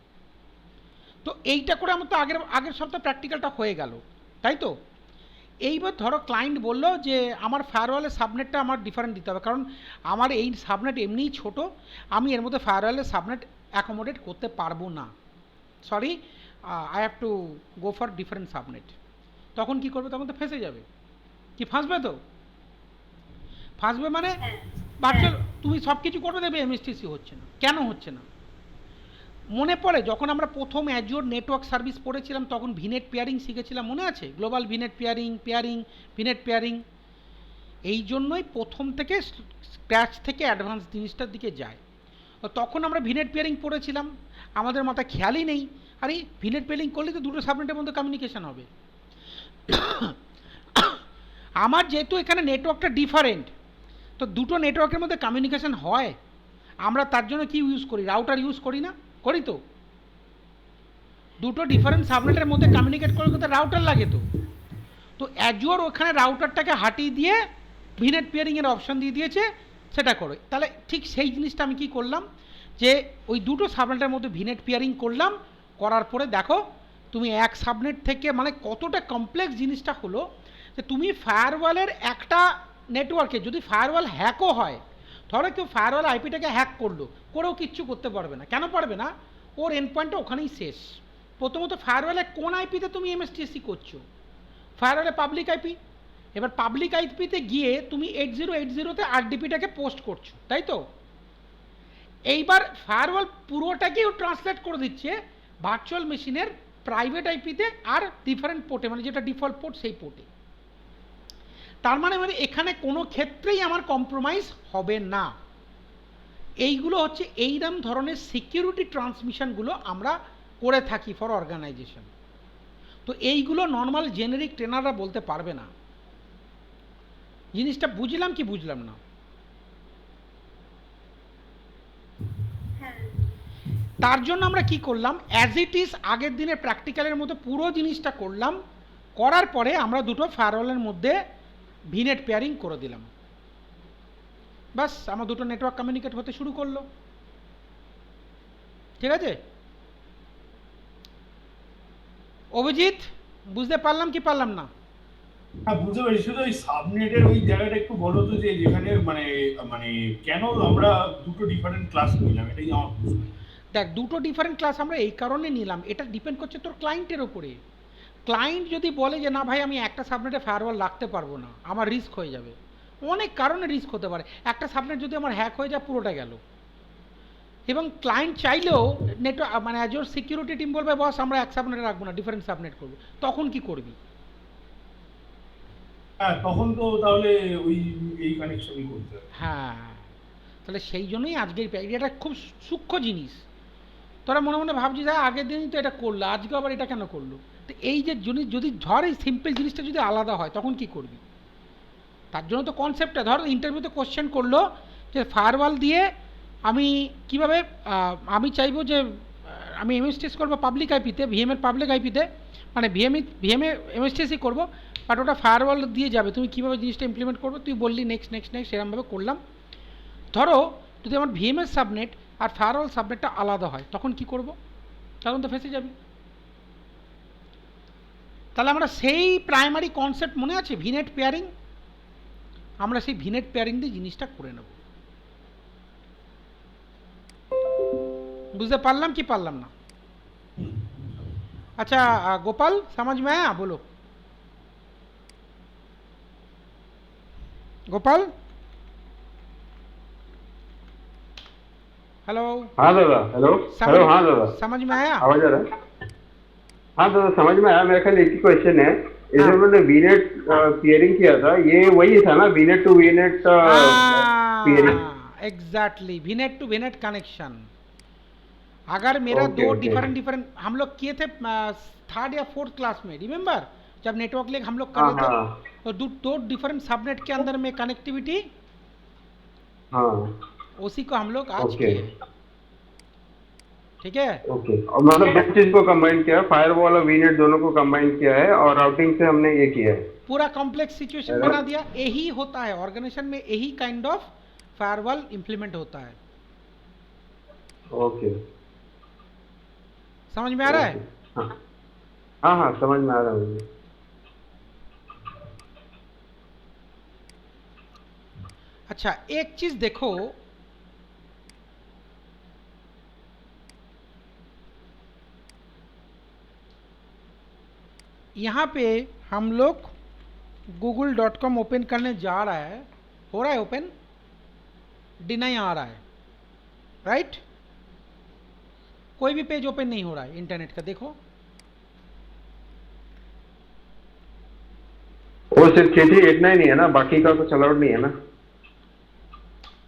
তো এইটা করে আমার তো আগের সপ্তাহে প্র্যাকটিক্যালটা হয়ে গেল, তাই তো? এইবার ধরো ক্লায়েন্ট বললো যে আমার ফায়ারওয়ালের সাবনেটটা আমার ডিফারেন্ট দিতে হবে, কারণ আমার এই সাবনেট এমনিই ছোট, আমি এর মধ্যে ফায়ারওয়ালের সাবনেট অ্যাকোমোডেট করতে পারবো না, sorry I have to go for different subnet. তখন কি করবে? তখন তো ফেঁসে যাবে। কি ফাঁসবে? তো ফাঁসবে মানে ভার্চুয়াল তুমি সব কিছু করবে, দেখবে এমএসটিসি হচ্ছে না। কেন হচ্ছে না? মনে পড়ে যখন আমরা প্রথম অ্যাজুর নেটওয়ার্ক সার্ভিস পড়েছিলাম, তখন ভিনেট পেয়ারিং শিখেছিলাম, মনে আছে? Global vignette pairing vignette pairing. এই জন্যই প্রথম থেকে স্ক্র্যাচ থেকে অ্যাডভান্স জিনিসটার দিকে যায়। তখন আমরা ভিনেট পেয়ারিং পড়েছিলাম, আমাদের মাথায় খেয়ালই নেই আরে ভিনেট পেয়ারিং করলে তো দুটো সাবনেটের মধ্যে কমিউনিকেশন হবে। আমার যেহেতু এখানে নেটওয়ার্কটা ডিফারেন্ট, তো দুটো নেটওয়ার্কের মধ্যে কমিউনিকেশন হয়, আমরা তার জন্য কি ইউজ করি? রাউটার ইউজ করি না? করি তো। দুটো ডিফারেন্ট সাবনেটের মধ্যে কমিউনিকেট করতে রাউটার লাগে তো। তো অ্যাজুর ওখানে রাউটারটাকে হাটিয়ে দিয়ে ভিনেট পেয়ারিংয়ের অপশন দিয়ে দিয়েছে, সেটা করো। তাহলে ঠিক সেই জিনিসটা আমি কি করলাম? যে ওই দুটো সাবনেটের মধ্যে ভিনেট পেয়ারিং করলাম, করার পরে দেখো তুমি এক সাবনেট থেকে মানে কতটা কমপ্লেক্স জিনিসটা হলো যে তুমি ফায়ারওয়ালের একটা নেটওয়ার্কে যদি ফায়ারওয়াল হ্যাকও হয়, ধরো কেউ ফায়ারওয়াল আইপিটাকে হ্যাক করলো, করেও কিচ্ছু করতে পারবে না। কেন পারবে না? ওর এন্ড পয়েন্টটা ওখানেই শেষ। প্রথমত ফায়ারওয়ালে কোন আইপিতে তুমি এমএসটিসি করছো? ফায়ারওয়ালে পাবলিক আইপি। এবার পাবলিক আইপিতে গিয়ে তুমি 8080তে আরডিপিটাকে পোস্ট করছো, তাই তো? এইবার ফায়ারওয়াল পুরোটাকেও ট্রান্সলেট করে দিচ্ছে ভার্চুয়াল মেশিনের প্রাইভেট আইপিতে আর ডিফারেন্ট পোর্টে, মানে যেটা ডিফল্ট পোর্ট সেই পোর্টে। তার মানে এখানে কোনো ক্ষেত্রেই আমার কম্প্রোমাইজ হবে না। এইগুলো হচ্ছে এইরকম ধরনের সিকিউরিটি ট্রান্সমিশনগুলো আমরা করে থাকি ফর অর্গানাইজেশন। তো এইগুলো নর্মাল জেনারিক ট্রেনাররা বলতে পারবে না। জিনিসটা বুঝলাম কি বুঝলাম না? তার জন্য আমরা কি করলাম, অ্যাজ ইট ইজ আগের দিনের প্র্যাকটিক্যালের মতো পুরো জিনিসটা করলাম। করার পরে আমরা দুটো ফায়ারওয়ালের মধ্যে ভিনেট পেয়ারিং করে দিলাম। বাস আমার দুটো নেটওয়ার্ক কমিউনিকেট হতে শুরু করলো। ঠিক আছে অভিজিৎ, বুঝতে পারলাম কি পারলাম না? হ্যাঁ, বুঝতে পারছি। শুধু ওই সাবনেটের ওই জায়গাটা একটু বলো তো, যে যেখানে মানে মানে কেন আমরা দুটো ডিফারেন্ট ক্লাস নিলাম, এটাই আমার প্রশ্ন। দেখ, দুটো ডিফারেন্ট ক্লাস আমরা এই কারণে নিলাম, এটা ডিপেন্ড করছে তোর ক্লায়েন্টের ওপরে। ক্লায়েন্ট যদি বলে যে না ভাই আমি একটা সাবনেটে ফায়ারওয়াল রাখতে পারবো না, আমার রিস্ক হয়ে যাবে, অনেক কারণে রিস্ক হতে পারে। একটা সাবনেট যদি আমার হ্যাক হয়ে যায় পুরোটা গেল। এবং ক্লায়েন্ট চাইলেও নেটওয়ার্ক মানে অ্যাজোর সিকিউরিটি টিম বলবে বস আমরা এক সাবনেটে রাখবো না, ডিফারেন্ট সাবনেট করবো, তখন কি করবি? হ্যাঁ, তখন তো তাহলে ওই এই কানেকশনই করতে হবে। হ্যাঁ, তাহলে সেই জন্যই আজকের এটা খুব সূক্ষ্ম জিনিস। তোরা মনে মনে ভাবছিস আগের দিনই তো এটা করলো, আজকে আবার এটা কেন করলো? তো এই যে যদি ধর এই সিম্পল জিনিসটা যদি আলাদা হয় তখন কি করবি? তার জন্য তো কনসেপ্টটা, ধর ইন্টারভিউতে কোশ্চেন করলো যে ফায়ারওয়াল দিয়ে আমি কিভাবে আমি চাইবো যে আমি এমএসটিএস করবো পাবলিক আইপিতে, ভিএমের পাবলিক আইপিতে, মানে ভিএমএ এমএসটিএসই করবো, বাট ওটা ফায়ারওয়াল দিয়ে যাবে, তুমি কীভাবে জিনিসটা ইমপ্লিমেন্ট করবে? তুই বললি নেক্সট নেক্সট নেক্সট, সেরকমভাবে করলাম। ধরো যদি আমার ভিএমএস সাবনেট আর ফায়ারওয়াল সাবনেটটা আলাদা হয় তখন কি করব? তখন তো ফেঁসে যাবি। তাহলে আমরা সেই প্রাইমারি কনসেপ্ট মনে আছে ভিনেট পেয়ারিং, আমরা সেই ভিনেট পেয়ারিং দিয়ে জিনিসটা করে নেব। বুঝতে পারলাম কি পারলাম না? अच्छा गोपाल समझ में आया? बोलो गोपाल। हेलो। हाँ दादा, हेलो हेलो। हाँ दादा, समझ में आया? आवाज आ रहा है? हाँ दादा समझ में आया। मेरे ख्याल एक ही क्वेश्चन है। इसे उन्होंने वीनेट पेयरिंग किया था, ये वही था ना, VNet to VNet peering? Exactly, VNet to VNet connection. अगर मेरा दो डिफरेंट हम लोग किए थे थर्ड या फोर्थ क्लास में, रिमेम्बर जब नेटवर्क लेग हम लोग कर रहे थे, तो दो डिफरेंट सबनेट के अंदर में कनेक्टिविटी, हाँ उसी को हम लोग आज किए। ठीक है ओके। और मतलब दो चीज को कंबाइन किया, फायरवॉल और वीनेट दोनों को कंबाइन किया है, और राउटिंग से हमने ये किया है, पूरा कॉम्प्लेक्स सिचुएशन बना दिया। यही होता है ऑर्गेनाइजेशन में, यही काइंड ऑफ फायरवॉल इंप्लीमेंट होता है। ओके, समझ में आ रहा है? हाँ हाँ समझ में आ रहा है मुझे। अच्छा एक चीज देखो, यहाँ पे हम लोग google.com ओपन करने जा रहा है, हो रहा है ओपन, डिनाई आ रहा है, राइट? कोई भी पेज ओपन नहीं हो रहा है इंटरनेट का, देखो। वो सिर्फ 8389 ही है ना, बाकी का कुछ अलाउड नहीं है ना?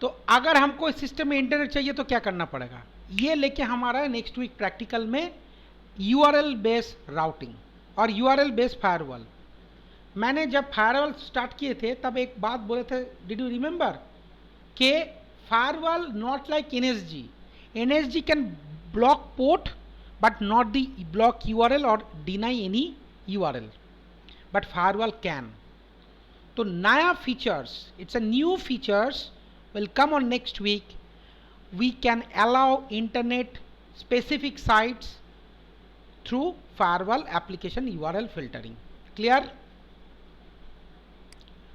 तो अगर हमको इस सिस्टम में इंटरनेट चाहिए तो क्या करना पड़ेगा? ये लेके हमारा नेक्स्ट वीक प्रैक्टिकल में यूआरएल बेस्ड राउटिंग और यूआरएल बेस्ड फायरवॉल। मैंने जब फायरवॉल स्टार्ट किए थे तब एक बात बोले थे, डिड यू रिमेंबर, कि firewall not like NSG, NSG can block port but not the block URL or deny any URL, but firewall can. तो नया features, it's a new features will come on next week we can allow internet specific sites through firewall application URL filtering. Clear?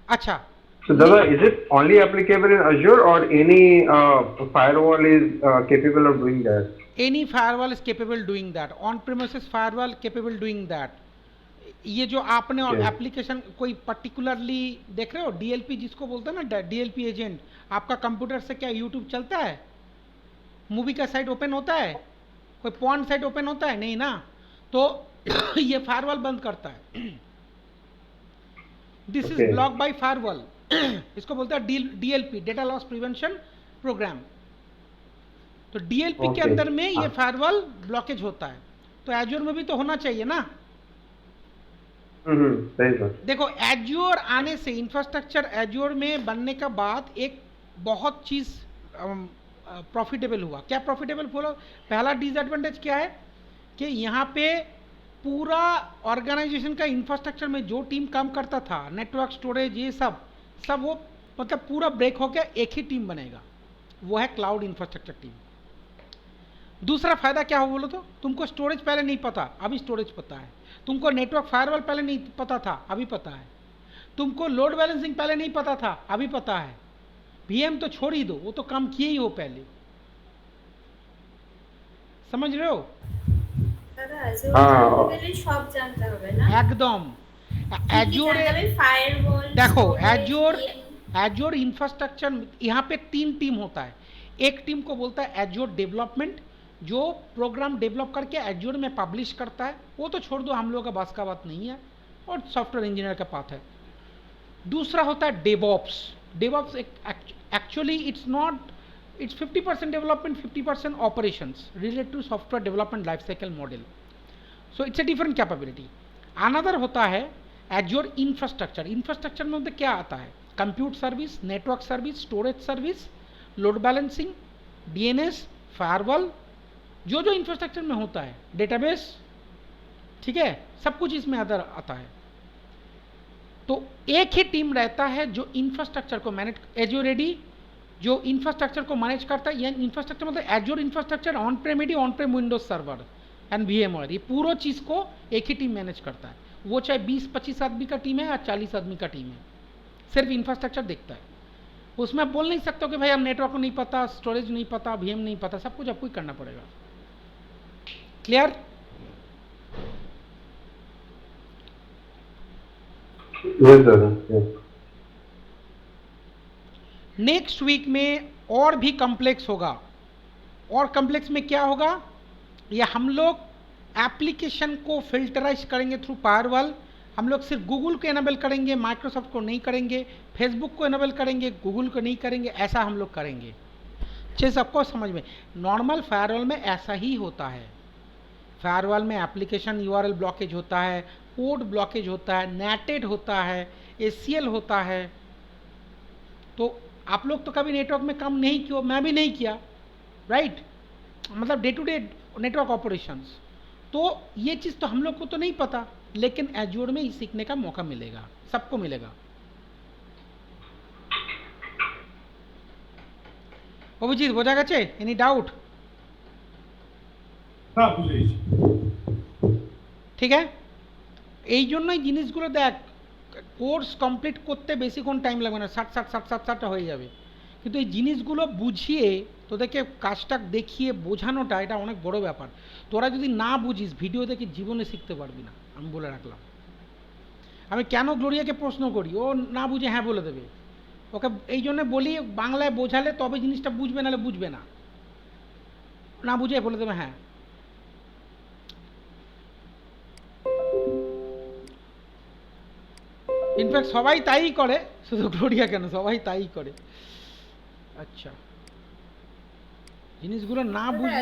Acha. So Dada, is it only applicable in Azure or any firewall is capable of doing that? Any firewall is capable doing that. On premises firewall capable doing that. ये जो आपने application कोई particularly देख रहे हो, DLP जिसको बोलते हैं ना, डीएलपी एजेंट, आपका कंप्यूटर से क्या यूट्यूब चलता है? मूवी का साइट ओपन होता है? कोई पॉर्न साइट ओपन होता है? नहीं ना. तो ये फायरवॉल बंद करता है. This is block by firewall. इसको बोलते हैं DLP, data loss prevention program. तो डीएलपी के अंदर में ये फायरवॉल ब्लॉकेज होता है. तो एज्योर में भी तो होना चाहिए ना. देखो एज्योर आने से, इंफ्रास्ट्रक्चर एज्योर में बनने का बाद एक बहुत चीज प्रॉफिटेबल हुआ. क्या प्रॉफिटेबल बोलो? पहला डिसएडवांटेज क्या है कि यहाँ पे पूरा ऑर्गेनाइजेशन का इंफ्रास्ट्रक्चर में जो टीम काम करता था, नेटवर्क, स्टोरेज, ये सब वो मतलब पूरा ब्रेक हो गया, एक ही टीम बनेगा, वो है क्लाउड इंफ्रास्ट्रक्चर टीम. दूसरा फायदा क्या हो बोलो तो, तुमको स्टोरेज पहले नहीं पता, अभी स्टोरेज पता है. तुमको नेटवर्क फायरवॉल पहले नहीं पता था, अभी पता है. तुमको लोड बैलेंसिंग पहले नहीं पता था, अभी पता है. वीएम तो छोड़ ही दो, वो तो काम किए ही हो पहले. समझ रहे हो? সব জানতে হবে না একদম. एज्योर देखो, एज्योर इंफ्रास्ट्रक्चर यहाँ पे 3 टीम होता है. एक टीम को बोलता है एज्योर डेवलपमेंट, जो प्रोग्राम डेवलप करके एज्योर में पब्लिश करता है. वो तो छोड़ दो, हम लोगों का बस का बात नहीं है, और सॉफ्टवेयर इंजीनियर का पाथ है. दूसरा होता है DevOps. DevOps actually it's 50% development, 50% operations related to software development life cycle model. So it's a different capability. Another होता है एज्योर इंफ्रास्ट्रक्चर. इंफ्रास्ट्रक्चर में मतलब क्या आता है? Compute service, network service, storage service, load balancing, DNS, firewall, जो जो infrastructure में होता है, डेटाबेस, ठीक है, सब कुछ इसमें अंदर आता है. तो एक ही टीम रहता है जो इंफ्रास्ट्रक्चर को मैनेज, एज्योर रेडी जो इंफ्रास्ट्रक्चर को मैनेज करता है. यानी इंफ्रास्ट्रक्चर मतलब Azure infrastructure, on prem AD, on prem Windows server and VMware, ये पूरा चीज को एक ही टीम मैनेज करता है. वो चाहे 20-25 आदमी का टीम है या 40 आदमी का टीम है, सिर्फ इंफ्रास्ट्रक्चर देखता है. उसमें आप बोल नहीं सकते कि भाई हम नेटवर्क को नहीं पता, स्टोरेज नहीं पता, वीएम नहीं पता. सब कुछ आपको ही करना पड़ेगा. क्लियर? नेक्स्ट वीक में और भी कॉम्प्लेक्स होगा. और कॉम्प्लेक्स में क्या होगा? या हम लोग एप्लीकेशन को फिल्टराइज करेंगे थ्रू फायरवॉल. हम लोग सिर्फ गूगल को एनेबल करेंगे, माइक्रोसॉफ्ट को नहीं करेंगे, फेसबुक को एनेबल करेंगे, गूगल को नहीं करेंगे. ऐसा हम लोग करेंगे. चीज़ सबको समझ में. नॉर्मल फायरवॉल में ऐसा ही होता है. फायरवॉल में एप्लीकेशन यूआरएल ब्लॉकेज होता है, पोर्ट ब्लॉकेज होता है, नेटेड होता है, एसीएल होता है. तो आप लोग तो कभी नेटवर्क में काम नहीं किया, मैं भी नहीं किया, राइट? मतलब day to day network operations. तो ये चीज़ तो हम लोग को तो नहीं पता, लेकिन एज्योर में ही सीखने का मौका मिलेगा, सबको मिलेगा. অভিজিৎ বোঝা গেছে? Any doubt? না, বুঝেছি. ঠিক আছে, এই জন্যই জিনিসগুলো দেখ, কোর্স কমপ্লিট করতে বেশিক্ষণ টাইম লাগবে না, 60 হয়ে যাবে. কিন্তু এই জিনিসগুলো বুঝিয়ে তোদেরকে কাজটা দেখিয়ে বোঝানোটা, এটা অনেক বড় ব্যাপার. তোরা যদি না বুঝিস, ভিডিও দেখে জীবনে শিখতে পারবি না, আমি বলে রাখলাম. আমি কেন গ্লোরিয়াকে প্রশ্ন করি, ও না বুঝে হ্যাঁ বলে দেবে. ওকে এই জন্য বলি বাংলায় বোঝালে তবে জিনিসটা বুঝবে, নাহলে বুঝবে না. না বুঝে বলে দেবে হ্যাঁ. ইনফ্যাক্ট সবাই তাই করে, শুধু গ্লোরিয়া কেন, সবাই তাই করে. আচ্ছা, জিনিসগুলো না বুঝে